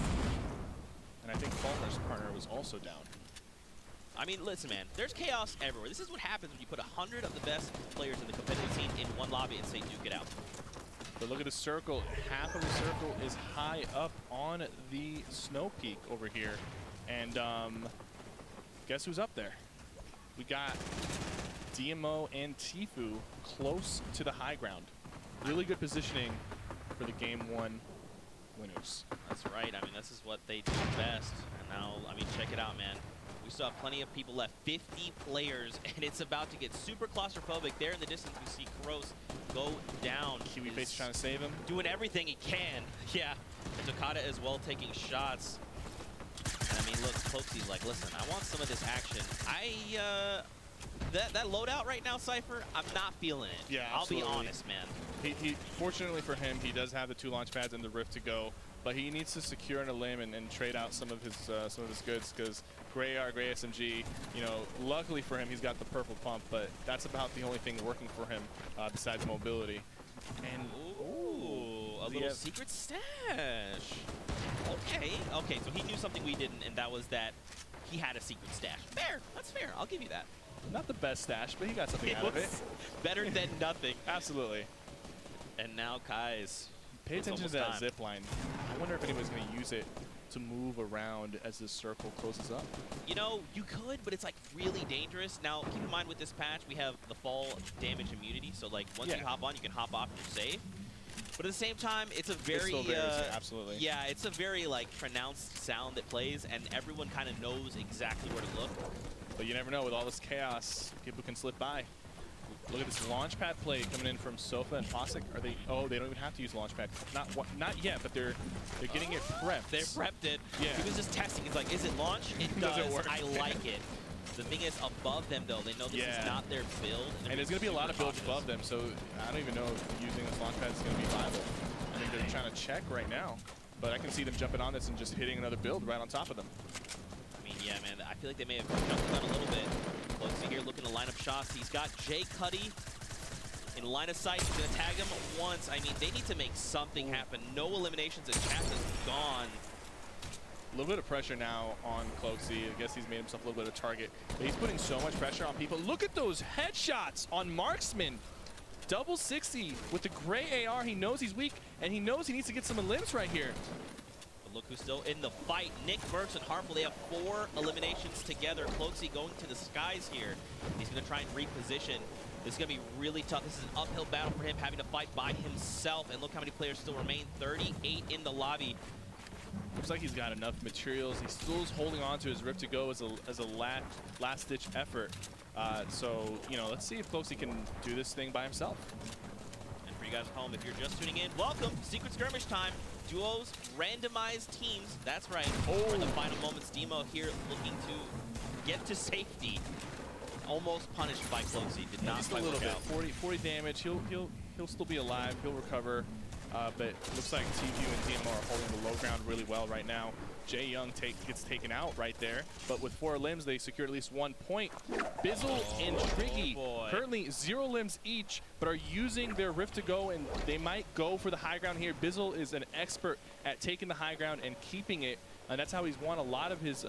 And I think Fulmer's partner was also down. I mean, listen, man, there's chaos everywhere. This is what happens when you put 100 of the best players in the competitive scene in one lobby and say, duke it out. But look at the circle. Half of the circle is high up on the snow peak over here. And guess who's up there? We got DMO and Tfue close to the high ground. Really good positioning for the game 1 winners. That's right. I mean, this is what they do best. And now, I mean, check it out, man. We still have plenty of people left, 50 players, and it's about to get super claustrophobic. There in the distance, we see Kroos go down. Kiwi Face trying to save him. Doing everything he can. Yeah. And Takada as well taking shots. And I mean, look, Cloakzy's like, listen, I want some of this action. That loadout right now, Cypher, I'm not feeling it. Yeah, absolutely. I'll be honest, man. He fortunately for him, he does have the 2 launch pads and the Rift to go, but he needs to secure in a limb and trade out some of his goods, because Gray AR, Gray SMG, you know, luckily for him, he's got the purple pump, but that's about the only thing working for him besides mobility. And ooh, a little secret stash. Okay, so he knew something we didn't, and that was that he had a secret stash. Fair, that's fair. I'll give you that. Not the best stash, but he got something out of it. Better than nothing. Absolutely. And now Kai's. Pay attention to that zip line. I wonder if anybody's going to use it to move around as this circle closes up. You know, you could, but it's like really dangerous. Now, keep in mind with this patch, we have the fall damage immunity. So like once you hop on, you can hop off and you're safe. But at the same time, it's a very, absolutely. Yeah, it's a very like pronounced sound that plays, and everyone kind of knows exactly where to look. But you never know, with all this chaos, people can slip by. Look at this launch pad play coming in from Sofa and Fossick. Are they? Oh, they don't even have to use launch pad. Not yet, but they're getting it prepped. They prepped it. Yeah. He was just testing. He's like, is it launch? It does. It work? I like it. The thing is, above them though, they know this is not their build. And there's gonna be a lot of builds above them, so I don't even know if using this launch pad is gonna be viable. I think they're trying to check right now, but I can see them jumping on this and just hitting another build right on top of them. I mean, yeah, man, I feel like they may have jumped on a little bit. Cloakzy here looking to line up shots. He's got Jay Cuddy in line of sight. He's going to tag him once. I mean, they need to make something happen. No eliminations, and Chap is gone. A little bit of pressure now on Cloakzy. I guess he's made himself a little bit of a target. But he's putting so much pressure on people. Look at those headshots on Marksman. Double 60 with the Gray AR. He knows he's weak, and he knows he needs to get some limbs right here. Look who's still in the fight. Nick Merckx and Harmful, they have 4 eliminations together. Cloakzy going to the skies here. He's going to try and reposition. This is going to be really tough. This is an uphill battle for him, having to fight by himself. And look how many players still remain. 38 in the lobby. Looks like he's got enough materials. He still is holding on to his Rift to go as a last-ditch effort. So, you know, let's see if Cloakzy can do this thing by himself. And for you guys at home, if you're just tuning in, welcome. Secret Skirmish time. Duos, randomized teams. That's right. For the final moments, Demo here looking to get to safety. Almost punished by Cloakzy. Did not just a little bit. 40 damage. He'll still be alive. He'll recover. But it looks like Tfue and DMO are holding the low ground really well right now. Jay Young gets taken out right there, but with 4 limbs, they secured at least 1 point. Bizzle and Triggy, currently 0 limbs each, but are using their Rift to go, and they might go for the high ground here. Bizzle is an expert at taking the high ground and keeping it, and that's how he's won a lot of his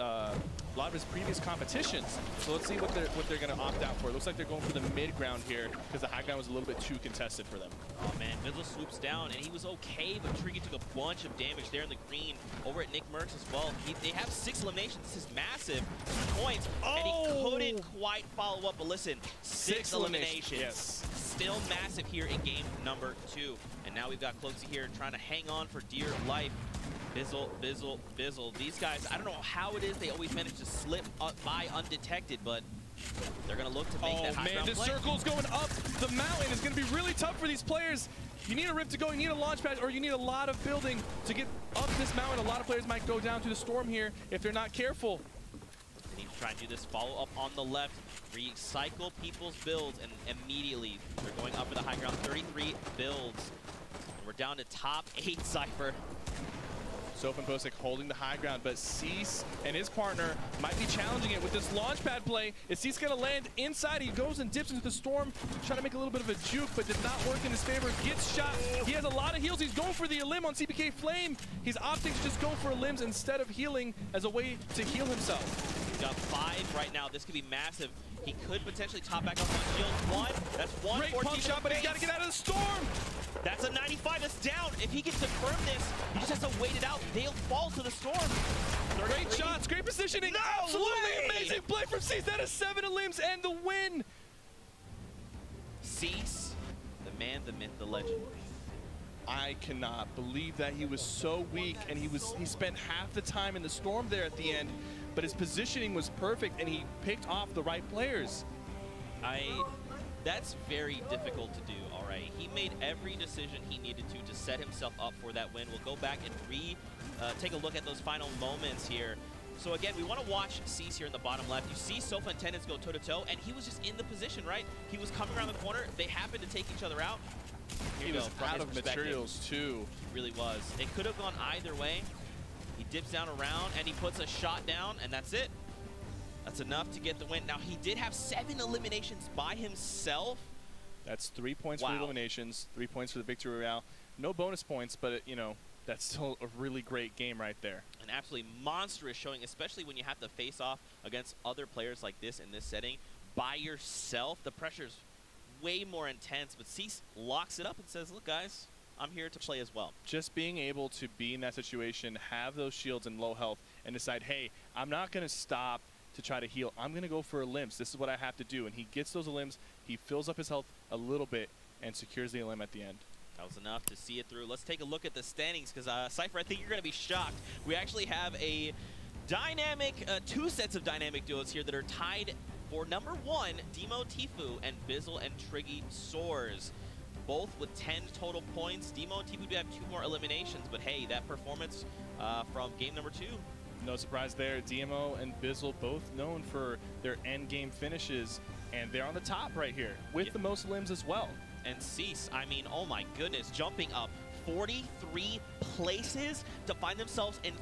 previous competitions. So let's see what they're going to opt out for. It looks like they're going for the mid ground here because the high ground was a little bit too contested for them. Oh man, Bizzle swoops down, and he was okay, but Triggy took a bunch of damage there in the green. Over at Nick Merckx as well. They have 6 eliminations. This is massive. 2 points, and he couldn't quite follow up. But listen, 6 eliminations. Yes. Still massive here in game number 2. And now we've got Cloakzy here trying to hang on for dear life. Bizzle. These guys, I don't know how it is they always manage to slip by undetected, but they're going to look to make that high ground play. Oh man, this circle's going up the mountain. It's going to be really tough for these players. You need a rip to go, you need a launch pad, or you need a lot of building to get up this mountain. A lot of players might go down to the storm here if they're not careful. They need to try and do this follow-up on the left, recycle people's builds, and immediately they're going up for the high ground. 33 builds. And we're down to top 8, Cypher. Soph and Posick holding the high ground, but Cease and his partner might be challenging it with this launch pad play. Is Cease going to land inside? He goes and dips into the storm, trying to make a little bit of a juke, but did not work in his favor. Gets shot. He has a lot of heals. He's going for the limb on CPK Flame. He's opting to just go for limbs instead of healing as a way to heal himself. He's got 5 right now. This could be massive. He could potentially top back up on shield. 1. That's 1. Great pump shot, but he's got to get out of the storm. That's a 95 that's down. If he can confirm this, he just has to wait it out. They'll fall to the storm. Great shots, great positioning. No Absolutely way! Amazing play from Cease. That is 7 limbs and the win. Cease, the man, the myth, the legend. I cannot believe that he was so weak, and he spent half the time in the storm there at the end, but his positioning was perfect and he picked off the right players. That's very difficult to do, all right? He made every decision he needed to set himself up for that win. We'll go back and take a look at those final moments here. So again, we want to watch Cease here in the bottom left. You see Sofa and Tennis go toe-to-toe, and he was just in the position, right? He was coming around the corner. They happened to take each other out. He was out of materials, too. He really was. It could have gone either way. He dips down around, and he puts a shot down, and that's it. That's enough to get the win. Now, he did have 7 eliminations by himself. That's 3 points for the eliminations, 3 points for the victory royale. No bonus points, but, you know, that's still a really great game right there. An absolutely monstrous showing, especially when you have to face off against other players like this in this setting. By yourself, the pressure's way more intense, but Cease locks it up and says, look, guys, I'm here to play as well. Just being able to be in that situation, have those shields and low health, and decide, hey, I'm not going to stop to try to heal. I'm going to go for a limbs. This is what I have to do. And he gets those limbs. He fills up his health a little bit and secures the limb at the end. That was enough to see it through. Let's take a look at the standings because, Cypher, I think you're going to be shocked. We actually have a dynamic, 2 sets of dynamic duos here that are tied for number 1, Demo Tifu and Bizzle and Triggy Soars. Both with 10 total points. Demo and Tifu do have 2 more eliminations, but hey, that performance from game number 2. No surprise there. DMO and Bizzle both known for their end game finishes, and they're on the top right here with the most limbs as well. And Cease, I mean, oh my goodness, jumping up 43 places to find themselves in